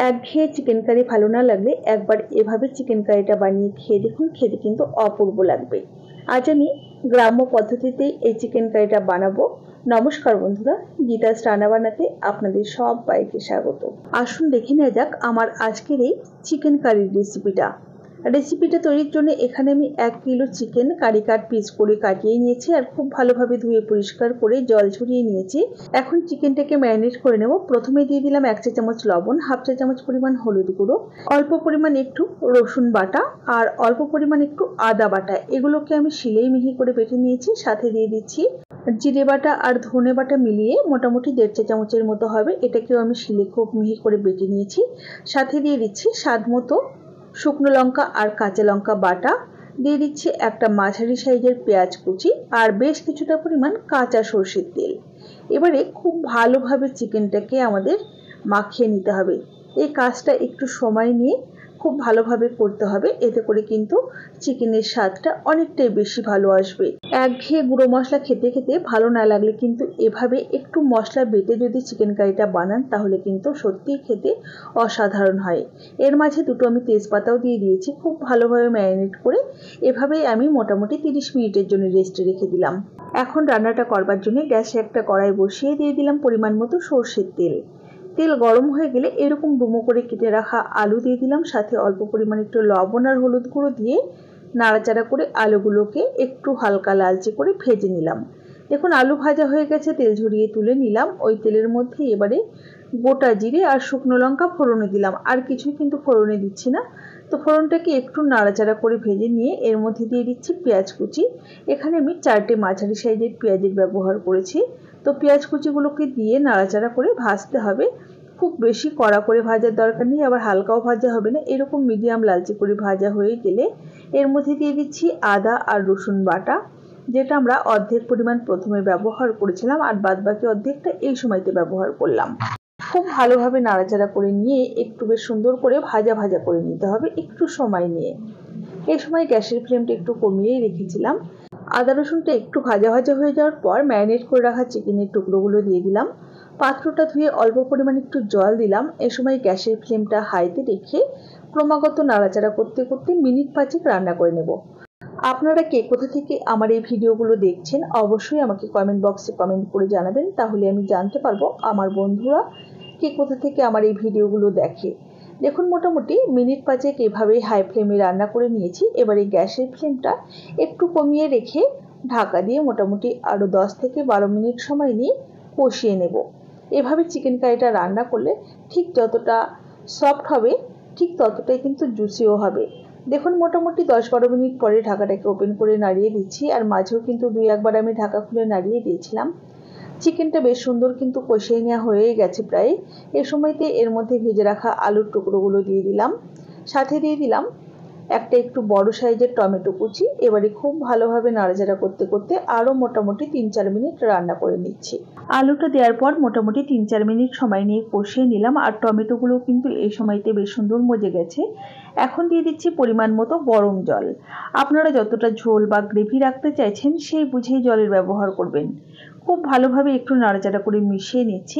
একঘেয়ে chicken curry ভালো না লাগলে একবার এভাবে চিকেন কারিটা বানিয়ে খেয়ে দেখুন, খেতে কিন্তু অপূর্ব লাগবে। আজ আমি গ্রাম্য পদ্ধতিতেই এই চিকেন কারিটা বানাবো। নমস্কার বন্ধুরা, গীতাস রান্না বানাতে আপনাদের সবাইকে স্বাগত। আসুন দেখে নেওয়া যাক আমার আজকের এই চিকেন কারির রেসিপিটা তৈরির জন্য এখানে আমি 1 kilo chicken curry cut piece করে কাটিয়ে নিয়েছি আর খুব ভালোভাবে ধুয়ে পরিষ্কার করে জল ঝরিয়ে নিয়েছি। এখন চিকেনটাকে ম্যারিনেট করে নেব। প্রথমে দিয়ে দিলাম 1 চা চামচ লবণ, হাফ চা চামচ পরিমাণ হলুদ গুঁড়ো, অল্প পরিমাণ একটু রসুন বাটা আর অল্প পরিমাণ একটু আদা বাটা। এগুলোকে আমি শিলেই মিহি করে বেটে নিয়েছি। সাথে দিয়ে দিচ্ছি জিরে বাটা আর ধনে বাটা মিলিয়ে মোটামুটি 1.5 চা চামচের মতো হবে। এটাকেও আমি শিলে খুব মিহি করে বেটে নিয়েছি। সাথে দিয়ে দিচ্ছি স্বাদ মতো শুকনো লঙ্কা আর কাঁচা লঙ্কা বাটা, দিয়ে দিচ্ছি একটা মাঝারি সাইজের পেঁয়াজ কুচি আর বেশ কিছুটা পরিমাণ কাঁচা সরষের তেল। এবারে খুব ভালোভাবে চিকেনটাকে আমাদের মাখিয়ে নিতে হবে। এই কাজটা একটু সময় নিয়ে খুব ভালোভাবে করতে হবে, এতে করে কিন্তু চিকেনের স্বাদটা অনেকটাই বেশি ভালো আসবে। একঘেয়ে গুঁড়ো মশলা খেতে খেতে ভালো না লাগলে কিন্তু এভাবে একটু মশলা বেটে যদি চিকেন কারিটা বানান তাহলে কিন্তু সত্যিই খেতে অসাধারণ হয়। এর মাঝে দুটো আমি তেজপাতাও দিয়ে দিয়েছি। খুব ভালোভাবে ম্যারিনেট করে এভাবেই আমি মোটামুটি 30 মিনিটের জন্য রেস্টে রেখে দিলাম। এখন রান্নাটা করবার জন্য গ্যাসে একটা কড়াই বসিয়ে দিয়ে দিলাম পরিমাণ মতো সরষের তেল। তেল গরম হয়ে গেলে এরকম ডুমো করে কেটে রাখা আলু দিয়ে দিলাম। সাথে অল্প পরিমাণ একটু লবণ আর হলুদ গুঁড়ো দিয়ে নাড়াচাড়া করে আলুগুলোকে একটু হালকা লালচে করে ভেজে নিলাম। দেখুন আলু ভাজা হয়ে গেছে, তেল ঝরিয়ে তুলে নিলাম। ওই তেলের মধ্যে এবারে গোটা জিরে আর শুকনো লঙ্কা ফোড়নে দিলাম, আর কিছুই কিন্তু ফোড়নে দিচ্ছি না। তো ফোড়নটাকে একটু নাড়াচাড়া করে ভেজে নিয়ে এর মধ্যে দিয়ে দিচ্ছি পেঁয়াজ কুচি। এখানে আমি 4টে মাঝারি সাইজের পেঁয়াজের ব্যবহার করেছি। তো পেঁয়াজ কুচিগুলোকে দিয়ে নাড়াচাড়া করে ভাজতে হবে। খুব বেশি কড়া করে ভাজার দরকার নেই, আবার হালকাও ভাজা হবে না। এরকম মিডিয়াম লালচে করে ভাজা হয়ে গেলে এর মধ্যে দিয়ে দিচ্ছি আদা আর রসুন বাটা, যেটা আমরা অর্ধেক পরিমাণ প্রথমে ব্যবহার করেছিলাম আর বাদবাকি অর্ধেকটা এই সময়তে ব্যবহার করলাম। খুব ভালোভাবে নাড়াচাড়া করে নিয়ে একটু বেশ সুন্দর করে ভাজা ভাজা করে নিতে হবে একটু সময় নিয়ে। এই সময় গ্যাসের ফ্লেমটা একটু কমিয়েই রেখেছিলাম। আদা রসুনটা একটু ভাজা ভাজা হয়ে যাওয়ার পর ম্যারিনেট করে রাখা চিকেনের টুকরোগুলো দিয়ে দিলাম। পাত্রটা ধুয়ে অল্প পরিমাণ একটু জল দিলাম। এ সময় গ্যাসের ফ্লেমটা হাইতে রেখে ক্রমাগত নাড়াচাড়া করতে করতে মিনিট 5 রান্না করে নেব। আপনারা কে কোথা থেকে আমার এই ভিডিওগুলো দেখছেন অবশ্যই আমাকে কমেন্ট বক্সে কমেন্ট করে জানাবেন, তাহলে আমি জানতে পারবো আমার বন্ধুরা কে কোথা থেকে আমার এই ভিডিওগুলো দেখে। দেখুন মোটামুটি মিনিট 5 এভাবেই হাই ফ্লেমে রান্না করে নিয়েছি। এবারে গ্যাসের ফ্লেমটা একটু কমিয়ে রেখে ঢাকা দিয়ে মোটামুটি আরও 10 থেকে 12 মিনিট সময় নিয়ে কষিয়ে নেব। এভাবে চিকেন কারিটা রান্না করলে ঠিক যতটা সফট হবে ঠিক ততটাই কিন্তু জুসিও হবে। দেখুন মোটামুটি 10-12 মিনিট পরে ঢাকাটাকে ওপেন করে নাড়িয়ে দিচ্ছি, আর মাঝেও কিন্তু 2-1 বার আমি ঢাকা খুলে নাড়িয়ে দিয়েছিলাম। চিকেনটা বেশ সুন্দর কিন্তু কষিয়ে নেওয়া হয়ে গেছে প্রায়। এ সময়তে এর মধ্যে ভেজে রাখা আলুর টুকরোগুলো দিয়ে দিলাম। সাথে দিয়ে দিলাম একটা একটু বড় সাইজের টমেটো কুচি। এবারে খুব ভালোভাবে নাড়াচাড়া করতে করতে আরও মোটামুটি 3-4 মিনিট রান্না করে নিচ্ছি। আলুটা দেওয়ার পর মোটামুটি 3-4 মিনিট সময় নিয়ে কষিয়ে নিলাম, আর টমেটোগুলো কিন্তু এই সময়তে বেশ সুন্দর মজে গেছে। এখন দিয়ে দিচ্ছি পরিমাণ মতো গরম জল। আপনারা যতটা ঝোল বা গ্রেভি রাখতে চাইছেন সেই বুঝেই জলের ব্যবহার করবেন। খুব ভালোভাবে একটু নাড়াচাড়া করে মিশিয়ে নিচ্ছি।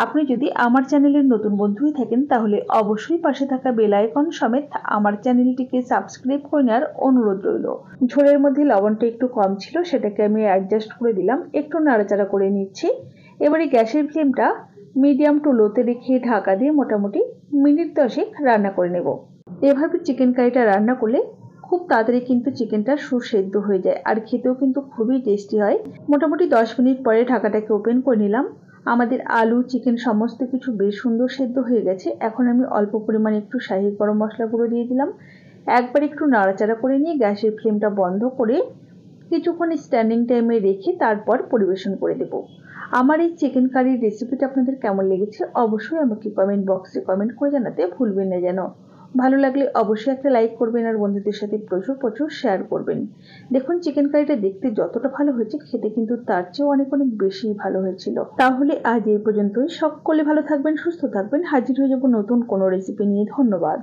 আপনি যদি আমার চ্যানেলের নতুন বন্ধুই থাকেন তাহলে অবশ্যই পাশে থাকা বেল আইকন সমেত আমার চ্যানেলটিকে সাবস্ক্রাইব করে নেওয়ার অনুরোধ রইল। ঝোলের মধ্যে লবণটা একটু কম ছিল, সেটাকে আমি অ্যাডজাস্ট করে দিলাম। একটু নাড়াচাড়া করে নিচ্ছি। এবারে গ্যাসের ফ্লেমটা মিডিয়াম টু লোতে রেখে ঢাকা দিয়ে মোটামুটি মিনিট 10 রান্না করে নেব। এভাবে চিকেন কারিটা রান্না করলে খুব তাড়াতাড়ি কিন্তু চিকেনটা সুসেদ্ধ হয়ে যায় আর খেতেও কিন্তু খুবই টেস্টি হয়। মোটামুটি 10 মিনিট পরে ঢাকাটাকে ওপেন করে নিলাম। আমাদের আলু চিকেন সমস্ত কিছু বেশ সুন্দর সেদ্ধ হয়ে গেছে। এখন আমি অল্প পরিমাণে একটু শাহি গরম মশলা গুঁড়ো দিয়ে দিলাম। একবার একটু নাড়াচাড়া করে নিয়ে গ্যাসের ফ্লেমটা বন্ধ করে কিছুক্ষণ স্ট্যান্ডিং টাইমে রেখে তারপর পরিবেশন করে দেব। আমার এই চিকেন কারির রেসিপিটা আপনাদের কেমন লেগেছে অবশ্যই আমাকে কমেন্ট বক্সে কমেন্ট করে জানাতে ভুলবেন না যেন। ভালো লাগলে অবশ্যই একটা লাইক করবেন আর বন্ধুদের সাথে প্রচুর শেয়ার করবেন। দেখুন চিকেন কারিটা দেখতে যতটা ভালো হয়েছে খেতে কিন্তু তার চেয়েও অনেক বেশি ভালো হয়েছিল। তাহলে আজ এই পর্যন্তই। সকলে ভালো থাকবেন, সুস্থ থাকবেন। হাজির হয়ে যাব নতুন কোনো রেসিপি নিয়ে। ধন্যবাদ।